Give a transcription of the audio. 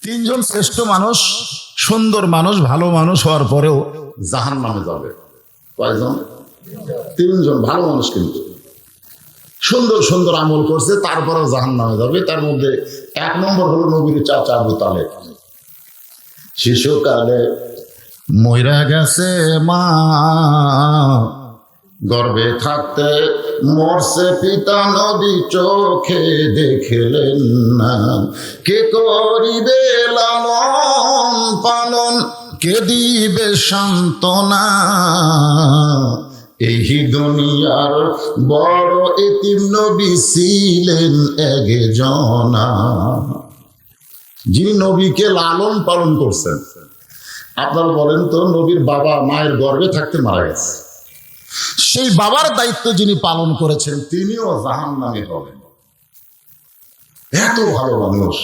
তিনজন শ্রেষ্ঠ মানুষ, সুন্দর মানুষ, ভালো মানুষ হওয়ার পরেও জাহান্নামে যাবে। কয়জন? তিনজন ভালো মানুষ, কিন্তু সুন্দর সুন্দর আমল করছে, তারপরেও জাহান্নামে যাবে। তার মধ্যে এক নম্বর হলো নবীর চাচা আবু তালেব। শিশুকালে মইরা গেছে মা, গর্ভে থাকতে মরছে পিতা, নবী চোখে দেখলেন না। কে করিবে লালন পালন, কে দিবে সান্ত্বনা, এই দুনিয়ার বড় এতিম নবী ছিলেন একজনা। যিনি নবীকে লালন পালন করছেন, আপনারা বলেন তো, নবীর বাবা মায়ের গর্ভে থাকতে মারা গেছে, সেই বাবার দায়িত্ব যিনি পালন করেছেন তিনিও জাহান্নামে হবেন। এত ভালো মানুষ।